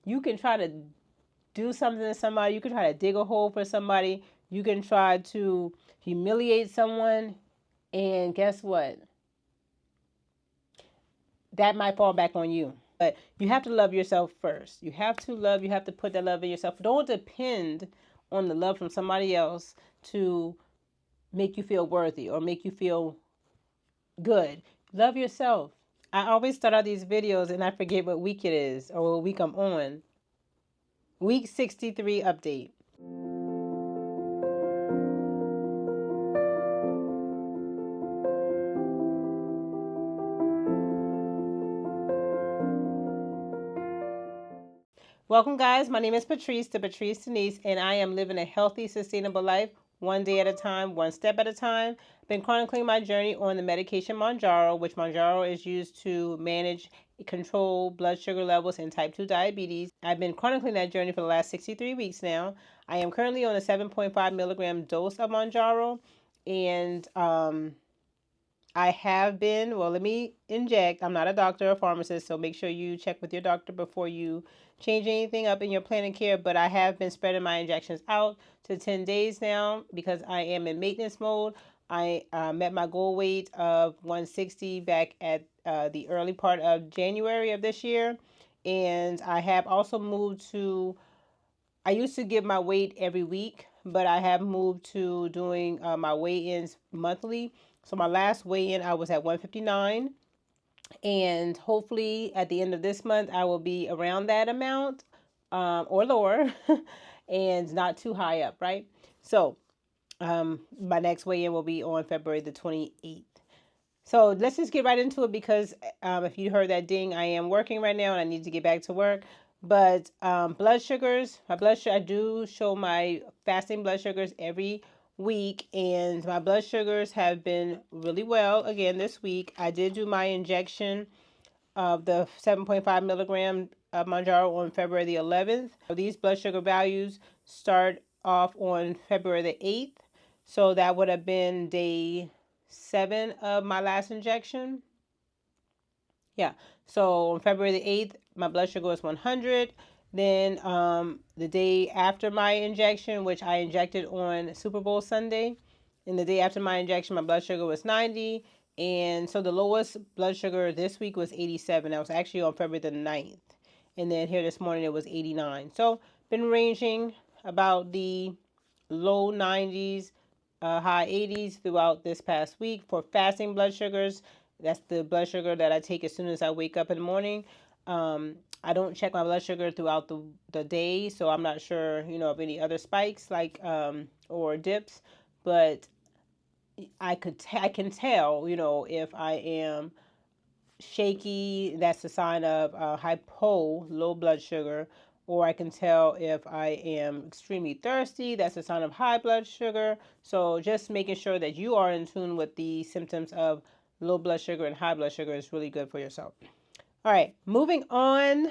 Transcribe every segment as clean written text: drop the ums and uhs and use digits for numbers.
You can try to do something to somebody. You can try to dig a hole for somebody. You can try to humiliate someone. And guess what? That might fall back on you. But you have to love yourself first. You have to put that love in yourself. Don't depend on the love from somebody else to make you feel worthy or make you feel good. Love yourself. I always start out these videos and I forget what week it is or what week I'm on. Week 63 update. Welcome, guys. My name is Patrice, Thepatricedenise, and I am living a healthy, sustainable life one day at a time, one step at a time. I've been chronicling my journey on the medication Mounjaro, which Mounjaro is used to manage, control blood sugar levels in type 2 diabetes. I've been chronicling that journey for the last 63 weeks now. I am currently on a 7.5 milligram dose of Mounjaro, and I have been, well, let me inject. I'm not a doctor or pharmacist, so make sure you check with your doctor before you change anything up in your plan of care. But I have been spreading my injections out to 10 days now because I am in maintenance mode. I met my goal weight of 160 back at the early part of January of this year. And I have also moved to, I used to give my weight every week, but I have moved to doing my weigh-ins monthly. So my last weigh-in, I was at 159, and hopefully at the end of this month, I will be around that amount or lower, and not too high up, right? So my next weigh-in will be on February the 28th. So let's just get right into it because if you heard that ding, I am working right now and I need to get back to work. But blood sugars, I do show my fasting blood sugars every week, and my blood sugars have been really well again this week. I did do my injection of the 7.5 milligram of Mounjaro on February the 11th. These blood sugar values start off on February the 8th. So that would have been day 7 of my last injection. Yeah. So on February the 8th, my blood sugar was 100. Then the day after my injection, which I injected on Super Bowl Sunday, and the day after my injection, my blood sugar was 90. And so the lowest blood sugar this week was 87. That was actually on February the 9th. And then here this morning it was 89. So been ranging about the low 90s, high 80s throughout this past week. For fasting blood sugars, that's the blood sugar that I take as soon as I wake up in the morning. I don't check my blood sugar throughout the day, so I'm not sure, of any other spikes like or dips, but I can tell, if I am shaky, that's a sign of low blood sugar, or I can tell if I am extremely thirsty, that's a sign of high blood sugar. So just making sure that you are in tune with the symptoms of low blood sugar and high blood sugar is really good for yourself. All right, moving on.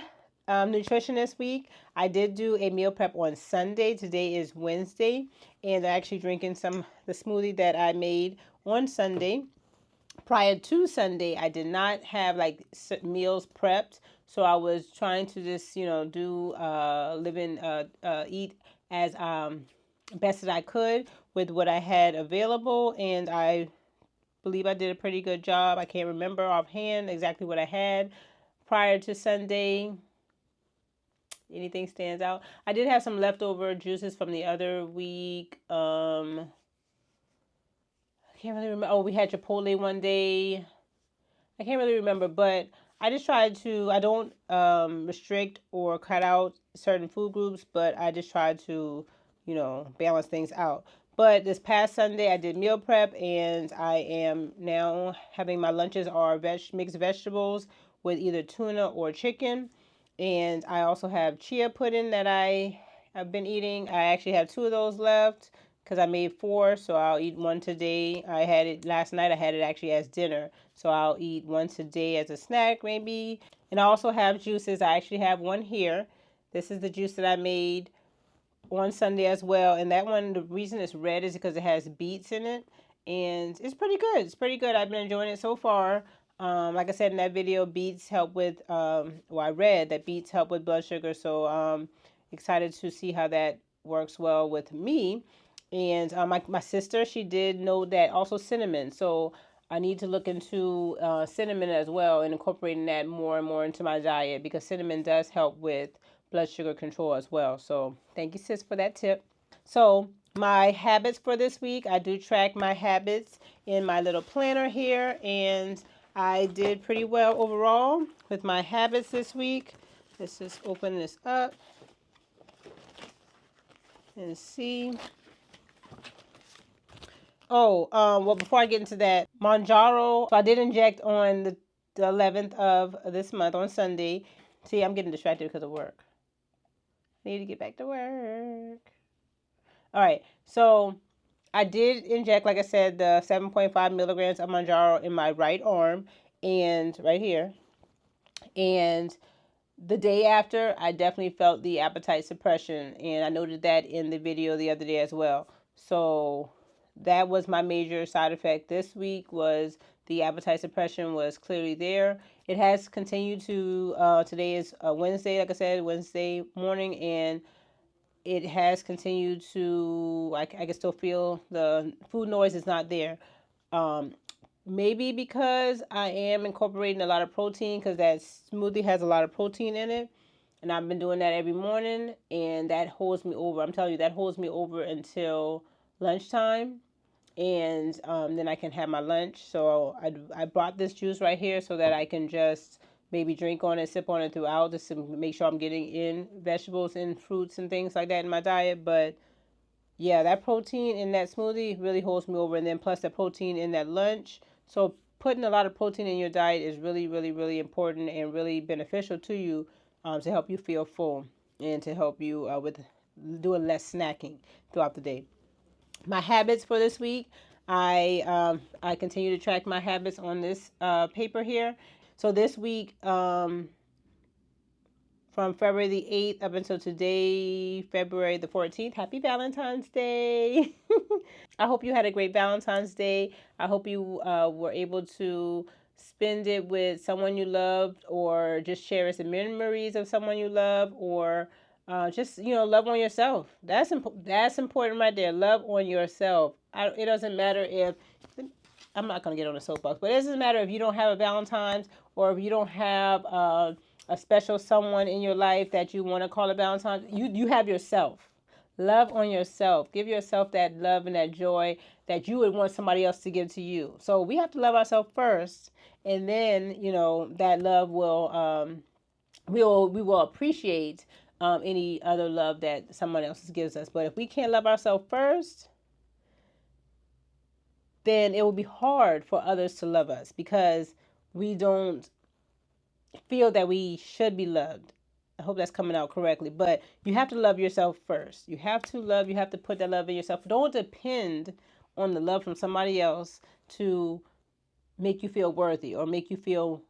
Nutrition this week. I did do a meal prep on Sunday. Today is Wednesday, and I'm actually drinking the smoothie that I made on Sunday. Prior to Sunday, I did not have like meals prepped, so I was trying to just do eat as best as I could with what I had available, and I believe I did a pretty good job. I can't remember offhand exactly what I had prior to Sunday. Anything stands out? I did have some leftover juices from the other week. I can't really remember. Oh, we had Chipotle one day. I can't really remember, but I just tried to, I don't restrict or cut out certain food groups, but I just tried to, balance things out. But this past Sunday, I did meal prep, and I am now having my lunches are mixed vegetables with either tuna or chicken. And I also have chia pudding that I have been eating. I actually have 2 of those left because I made 4, so I'll eat one today. I had it last night. I had it actually as dinner, so I'll eat one today as a snack maybe. And I also have juices. I actually have one here. This is the juice that I made on Sunday as well. And that one, the reason it's red is because it has beets in it. And it's pretty good. It's pretty good. I've been enjoying it so far. Like I said in that video, beets help with, well, I read that beets help with blood sugar. So excited to see how that works well with me. And my sister, she did know that also cinnamon. So I need to look into cinnamon as well and incorporating that more and more into my diet because cinnamon does help with blood sugar control as well. So thank you, sis, for that tip. So my habits for this week, I do track my habits in my little planner here, and I did pretty well overall with my habits this week. Let's just open this up and see. Oh, well, before I get into that, Mounjaro, so I did inject on the 11th of this month on Sunday. See, I'm getting distracted because of work. I need to get back to work. All right, so I did inject, like I said, the 7.5 milligrams of Mounjaro in my right arm and right here. And the day after, I definitely felt the appetite suppression. And I noted that in the video the other day as well. So that was my major side effect this week, was the appetite suppression was clearly there. It has continued to, today is Wednesday, like I said, Wednesday morning, and it has continued to, I can still feel the food noise is not there. Um, Maybe because I am incorporating a lot of protein, because that smoothie has a lot of protein in it. And I've been doing that every morning, and that holds me over. I'm telling you, that holds me over until lunchtime. And then I can have my lunch. So I brought this juice right here so that I can just maybe drink on it, sip on it throughout, just to make sure I'm getting in vegetables and fruits and things like that in my diet. But yeah, that protein in that smoothie really holds me over. And then plus the protein in that lunch. So putting a lot of protein in your diet is really, really, really important and really beneficial to you, to help you feel full and to help you with doing less snacking throughout the day. My habits for this week, I continue to track my habits on this paper here. So this week, from February the 8th up until today, February the 14th. Happy Valentine's Day. I hope you had a great Valentine's Day. I hope you were able to spend it with someone you loved, or just cherish the memories of someone you love, or just, love on yourself. That's important right there. Love on yourself. It doesn't matter if, I'm not going to get on a soapbox, but it doesn't matter if you don't have a Valentine's, or if you don't have a special someone in your life that you want to call a Valentine. You have yourself. Love on yourself. Give yourself that love and that joy that you would want somebody else to give to you. So we have to love ourselves first, and then that love will we will appreciate any other love that someone else gives us. But if we can't love ourselves first, then it will be hard for others to love us, because we don't feel that we should be loved. I hope that's coming out correctly. But you have to love yourself first. You have to put that love in yourself. Don't depend on the love from somebody else to make you feel worthy or make you feel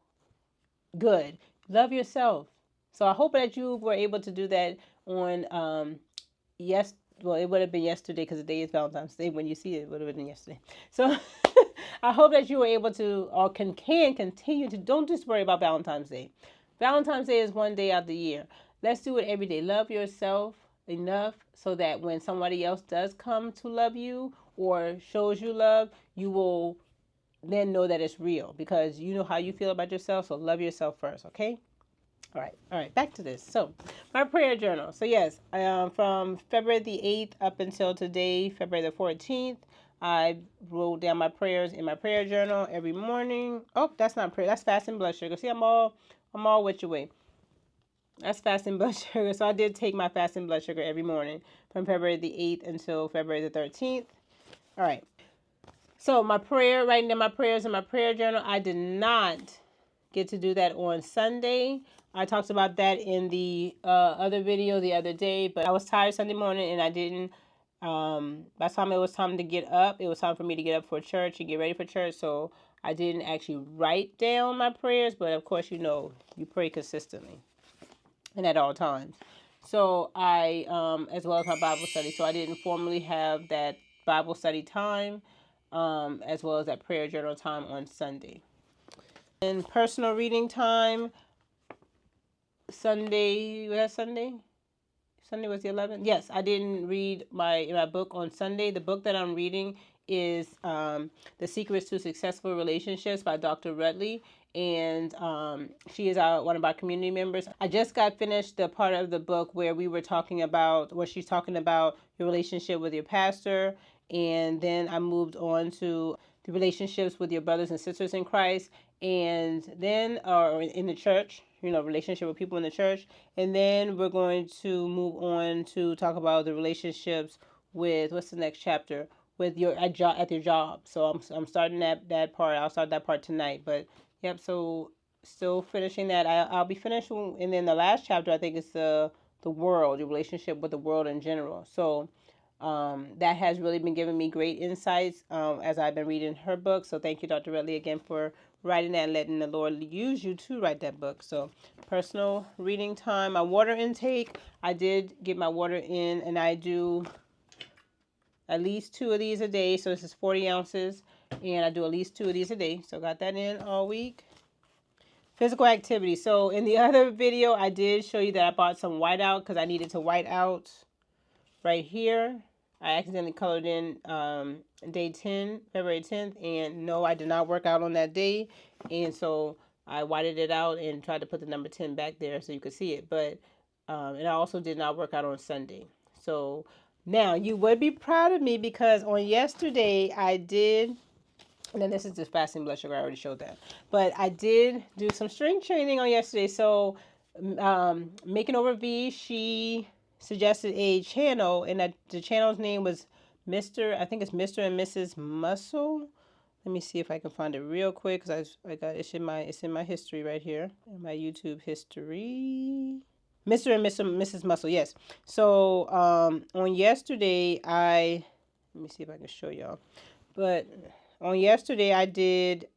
good. Love yourself. So I hope that you were able to do that on yes, well, it would have been yesterday, because the day is Valentine's Day. When you see it, it would have been yesterday. So I hope that you were able to, or can continue to, don't just worry about Valentine's Day. Valentine's Day is one day out of the year. Let's do it every day. Love yourself enough so that when somebody else does come to love you or shows you love, you will then know that it's real, because you know how you feel about yourself. So love yourself first, okay? All right, back to this. So, my prayer journal. So, yes, from February the 8th up until today, February the 14th, I wrote down my prayers in my prayer journal every morning. Oh, that's not prayer. That's fasting blood sugar. See, I'm all which way. That's fasting blood sugar. So, I did take my fasting blood sugar every morning from February the 8th until February the 13th. All right. So, my prayer, writing down my prayers in my prayer journal, I did not get to do that on Sunday. I talked about that in the other video the other day, but I was tired Sunday morning, and I didn't, by the time it was time to get up, it was time for me to get up for church and get ready for church, so I didn't actually write down my prayers, but of course, you pray consistently and at all times. So I, as well as my Bible study, so I didn't formally have that Bible study time, as well as that prayer journal time on Sunday. And personal reading time, Sunday, was that Sunday? Sunday was the 11th. Yes, I didn't read my book on Sunday. The book that I'm reading is The Secrets to Successful Relationships by Dr. Rutley. And she is one of our community members. I just got finished the part of the book where we were talking about, where she's talking about your relationship with your pastor. And then I moved on to the relationships with your brothers and sisters in Christ. And then, or in the church, relationship with people in the church. And then we're going to move on to talk about the relationships with, what's the next chapter? With your at your job. So I'm starting that part. I'll start that part tonight. But yep. So still finishing that. I'll be finished. And then the last chapter, I think, is the world, your relationship with the world in general. So that has really been giving me great insights as I've been reading her book. So thank you, Dr. Redley, again for writing that and letting the Lord use you to write that book. So personal reading time, my water intake. I did get my water in, and I do at least 2 of these a day. So this is 40 ounces, and I do at least 2 of these a day. So got that in all week. Physical activity. So in the other video, I did show you that I bought some whiteout because I needed to white out right here. I accidentally colored in day 10, February 10th, and no, I did not work out on that day, and so I whited it out and tried to put the number 10 back there so you could see it, but and I also did not work out on Sunday. So now you would be proud of me because on yesterday I did, and then this is the fasting blood sugar, I already showed that, but I did do some strength training on yesterday. So Making Over V, she suggested a channel, and that the channel's name was I think it's Mr. and Mrs. Muscle. Let me see if I can find it real quick because I got it's in my history right here, in my YouTube history. Mr. and Mrs. Muscle, yes. So on yesterday let me see if I can show y'all. But on yesterday I did.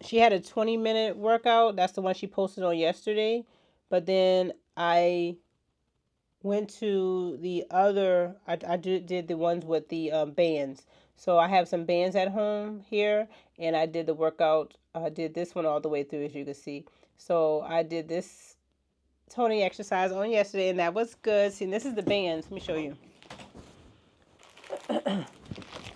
She had a 20-minute workout. That's the one she posted on yesterday. But then I went to the other, I did the ones with the bands. So I have some bands at home here, and I did the workout. I did this one all the way through, as you can see. So I did this toning exercise on yesterday, and that was good. See, this is the bands. Let me show you.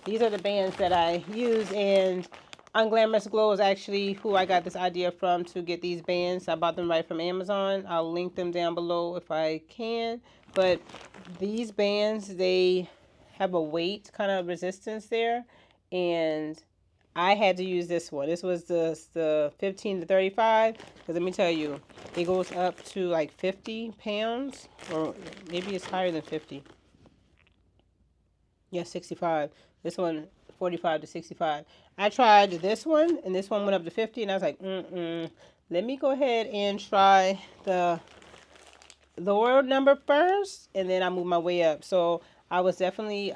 These are the bands that I use, and Unglamorous Glow is actually who I got this idea from to get these bands. I bought them right from Amazon. I'll link them down below if I can. But these bands, they have a weight kind of resistance there, and I had to use this one. This was the 15 to 35, because let me tell you, it goes up to like 50 pounds, or maybe it's higher than 50. Yeah, 65. This one, 45 to 65. I tried this one, and this one went up to 50, and I was like, let me go ahead and try the lower number first, and then I move my way up. So I was definitely,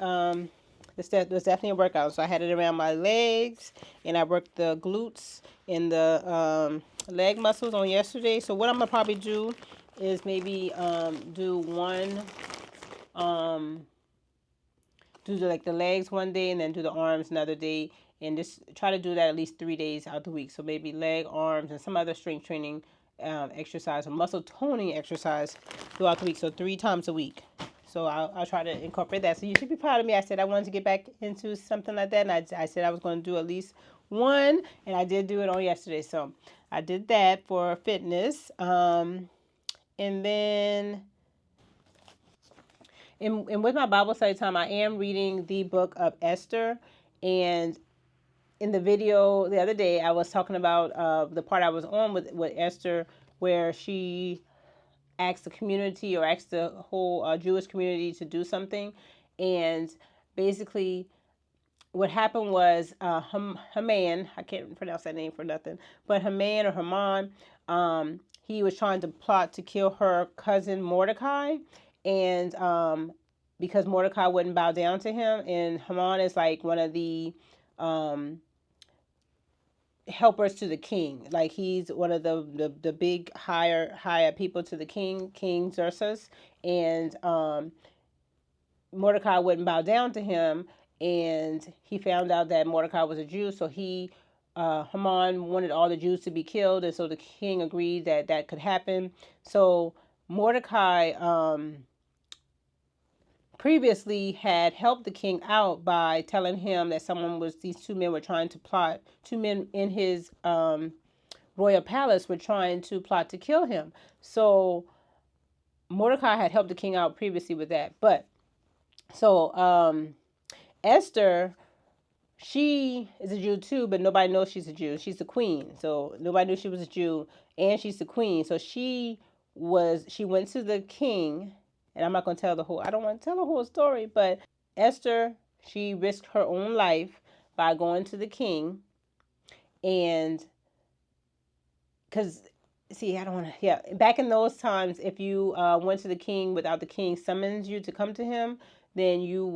this was definitely a workout. So I had it around my legs, and I worked the glutes and the leg muscles on yesterday. So what I'm going to probably do is maybe do one, do the legs one day and then do the arms another day, and just try to do that at least 3 days out the week. So maybe leg, arms, and some other strength training exercise or muscle toning exercise throughout the week. So 3 times a week. So I'll try to incorporate that. So you should be proud of me. I said I wanted to get back into something like that, and I said I was going to do at least one, and I did do it on yesterday. So I did that for fitness. And then and with my Bible study time, I am reading the book of Esther. And in the video the other day, I was talking about the part I was on with Esther, where she asked the community, or asked the whole Jewish community to do something. And basically what happened was Haman, I can't pronounce that name for nothing, but Haman or Haman, he was trying to plot to kill her cousin Mordecai, and because Mordecai wouldn't bow down to him, and Haman is like one of the helpers to the king, like he's one of the big higher people to the King Xerxes, and Mordecai wouldn't bow down to him, and he found out that Mordecai was a Jew, so he Haman wanted all the Jews to be killed, and so the king agreed that that could happen. So Mordecai previously had helped the king out by telling him that these two men were trying to plot, two men in his royal palace were trying to plot to kill him. So Mordecai had helped the king out previously with that. But so Esther, she is a Jew too, but nobody knows she's a Jew. She's the queen, so nobody knew she was a Jew, and she's the queen. So she went to the king, and I'm not going to tell the whole. I don't want to tell the whole story, but Esther, she risked her own life by going to the king, and because see, I don't want to. Yeah, back in those times, if you went to the king without the king summons you to come to him, then you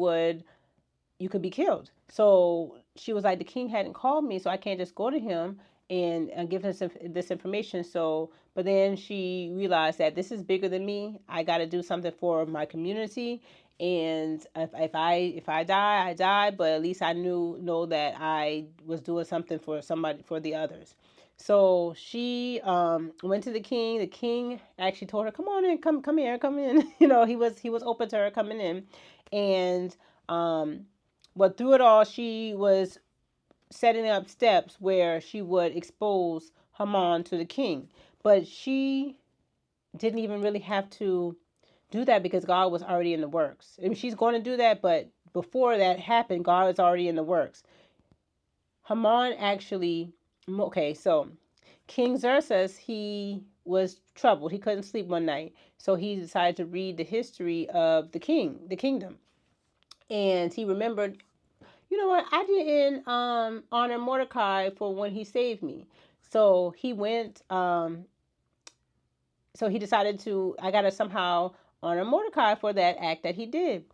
could be killed. So she was like, the king hadn't called me, so I can't just go to him and give him this information. So, but then she realized that this is bigger than me. I got to do something for my community. And if I die, I die. But at least I know that I was doing something for somebody, for the others. So she went to the king. The king actually told her, "Come on in, come here, come in." He was open to her coming in, and but through it all, she was setting up steps where she would expose Haman to the king. But she didn't even really have to do that because God was already in the works. I mean, she's going to do that, but before that happened, God was already in the works. Haman actually, okay, so King Xerxes, he was troubled. He couldn't sleep one night. So he decided to read the history of the kingdom. And he remembered, you know what, I didn't honor Mordecai for when he saved me. So he went, so he decided I got to somehow honor Mordecai for that act that he did.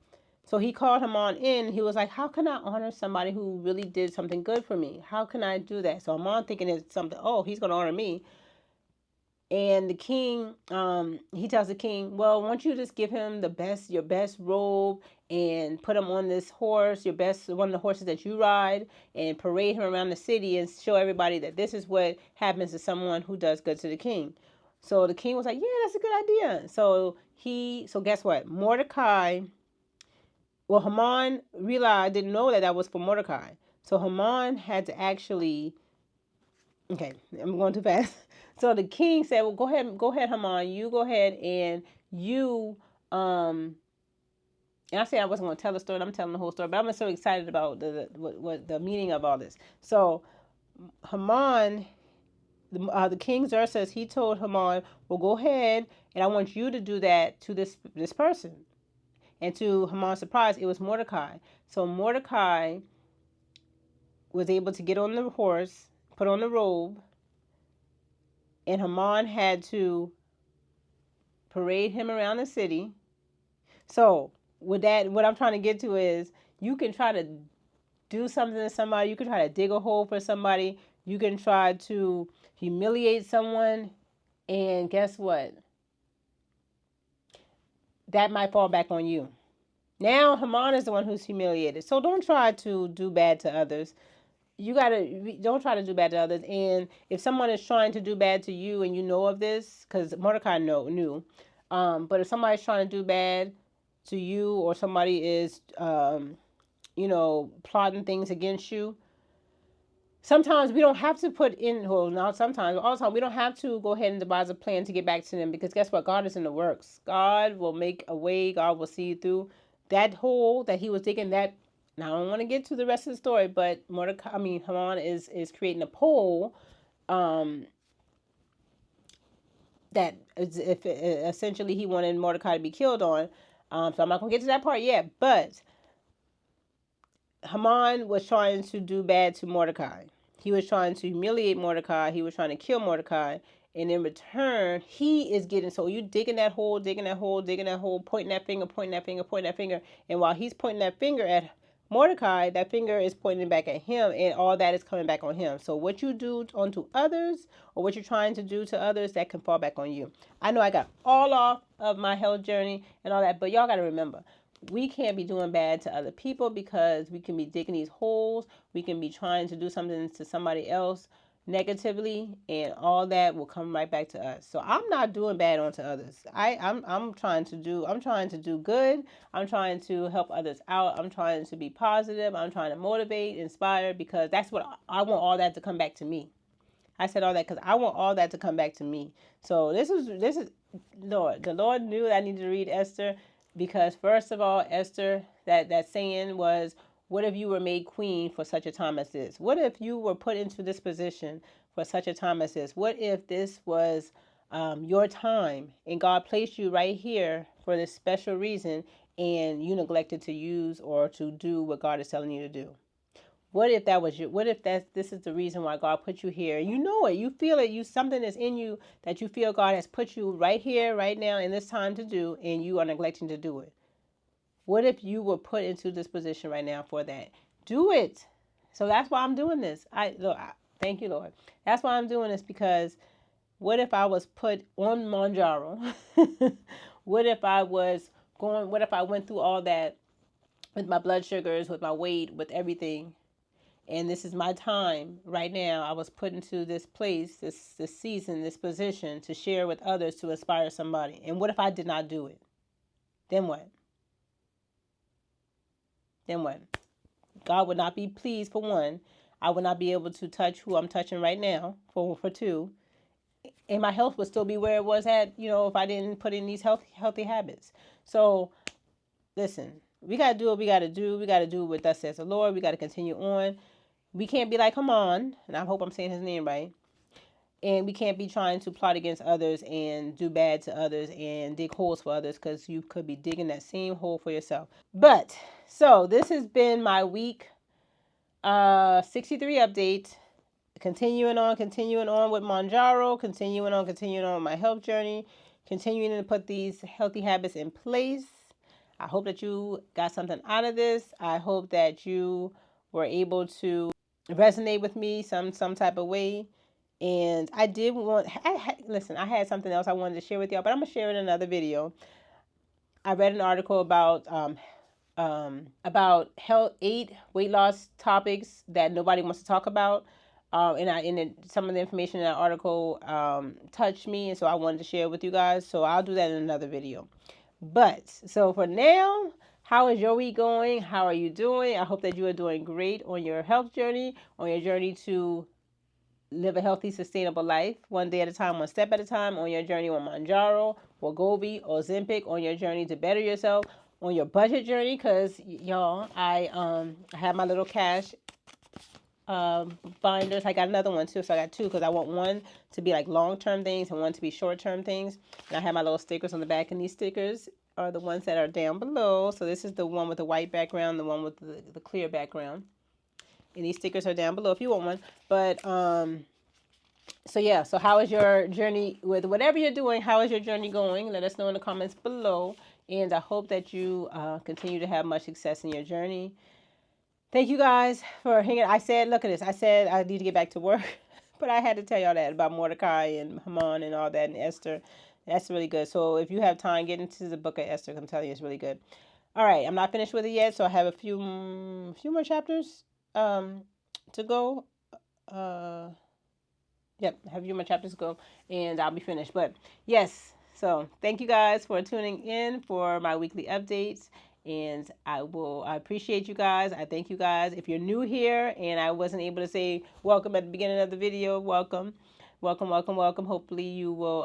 So he called him on in. He was like, how can I honor somebody who really did something good for me? How can I do that? So I'm on thinking it's something, oh, he's going to honor me. And the king, he tells the king, well, why don't you just give him your best robe and put him on this horse, one of the horses that you ride, and parade him around the city and show everybody that this is what happens to someone who does good to the king. So the king was like, yeah, that's a good idea. So guess what? Haman didn't know that was for Mordecai. So Haman had to actually, okay, I'm going too fast. So the king said, well, go ahead, Haman, you go ahead and you, and I said I wasn't going to tell the story, I'm telling the whole story, but I'm so excited about what the meaning of all this. So Haman, the king Xerxes, he told Haman, well, go ahead, and I want you to do that to this person. And to Haman's surprise, it was Mordecai. So Mordecai was able to get on the horse, put on the robe, and Haman had to parade him around the city. So with that, what I'm trying to get to is, you can try to do something to somebody, you can try to dig a hole for somebody, you can try to humiliate someone, and guess what? That might fall back on you. Now Haman is the one who's humiliated. So don't try to do bad to others. Don't try to do bad to others. And if someone is trying to do bad to you and you know of this, because Mordecai knew, but if somebody's trying to do bad to you, or somebody is plotting things against you, sometimes we don't have to put in, well, not sometimes, but all the time, we don't have to go ahead and devise a plan to get back to them, because guess what? God is in the works. God will make a way. God will see you through. That hole that he was digging, that, now I don't want to get to the rest of the story, but Haman is creating a pole that is, if essentially he wanted Mordecai to be killed on. So I'm not going to get to that part yet, but Haman was trying to do bad to Mordecai. He was trying to humiliate Mordecai. He was trying to kill Mordecai. And in return, he is getting, so you digging that hole, pointing that finger, pointing that finger. And while he's pointing that finger at Mordecai, that finger is pointing back at him, and all that is coming back on him. So what you do unto others, or what you're trying to do to others, that can fall back on you. I know I got all off of my health journey and all that, but y'all got to remember, we can't be doing bad to other people because we can be digging these holes. We can be trying to do something to somebody else negatively, and all that will come right back to us. So I'm not doing bad onto others. I'm trying to do good. I'm trying to help others out. I'm trying to be positive. I'm trying to motivate, inspire, because that's what I want, all that to come back to me. I said all that because I want all that to come back to me. So this is Lord. The Lord knew that I needed to read Esther because first of all, Esther, that saying was, what if you were made queen for such a time as this? What if you were put into this position for such a time as this? What if this was your time and God placed you right here for this special reason and you neglected to use or to do what God is telling you to do? What if that was you? What if this is the reason why God put you here? You know it, you feel it, you something is in you that you feel God has put you right here, right now, in this time to do, and you are neglecting to do it. What if you were put into this position right now for that? Do it. So that's why I'm doing this. Thank you, Lord. That's why I'm doing this because what if I was put on Mounjaro? What if I was going? What if I went through all that with my blood sugars, with my weight, with everything? And this is my time right now. I was put into this place, this season, this position to share with others to inspire somebody. And what if I did not do it? Then what? Then what? God would not be pleased for one. I would not be able to touch who I'm touching right now for two. And my health would still be where it was at, if I didn't put in these healthy habits. So listen, we gotta do what we gotta do. We gotta do what thus says the Lord. We gotta continue on. We can't be like, come on, and I hope I'm saying his name right. And we can't be trying to plot against others and do bad to others and dig holes for others because you could be digging that same hole for yourself. But, so this has been my week 63 update. Continuing on with Mounjaro, continuing on with my health journey, continuing to put these healthy habits in place. I hope that you got something out of this. I hope that you were able to resonate with me some type of way. And I did listen, I had something else I wanted to share with y'all, but I'm going to share it in another video. I read an article about health 8 weight loss topics that nobody wants to talk about. Some of the information in that article touched me, and so I wanted to share it with you guys. So I'll do that in another video. But so for now, how is your week going? How are you doing? I hope that you are doing great on your health journey, on your journey to live a healthy, sustainable life, one day at a time, one step at a time, on your journey on Mounjaro, Wegovy, or Ozempic, on your journey to better yourself, on your budget journey, because y'all, I have my little cash binders. I got another one too, so I got two because I want one to be like long-term things and one to be short-term things. And I have my little stickers on the back, and these stickers are the ones that are down below. So this is the one with the white background, the one with the clear background. And these stickers are down below if you want one. But so yeah, so how is your journey with whatever you're doing? How is your journey going? Let us know in the comments below. And I hope that you continue to have much success in your journey. Thank you guys for hanging. I said, look at this. I said I need to get back to work, but I had to tell y'all that about Mordecai and Haman and all that and Esther. That's really good. So if you have time, get into the book of Esther. I'm telling you, it's really good. All right, I'm not finished with it yet, so I have a few more chapters to go. Yep, I have a few more chapters to go, and I'll be finished. But yes, so thank you guys for tuning in for my weekly updates. And I appreciate you guys. I thank you guys. If you're new here and I wasn't able to say welcome at the beginning of the video, welcome. Welcome, welcome, welcome. Hopefully you will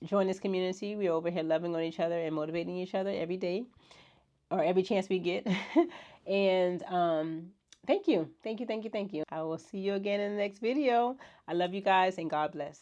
join this community. We're over here loving on each other and motivating each other every day or every chance we get. And thank you. Thank you, thank you, thank you. I will see you again in the next video. I love you guys and God bless.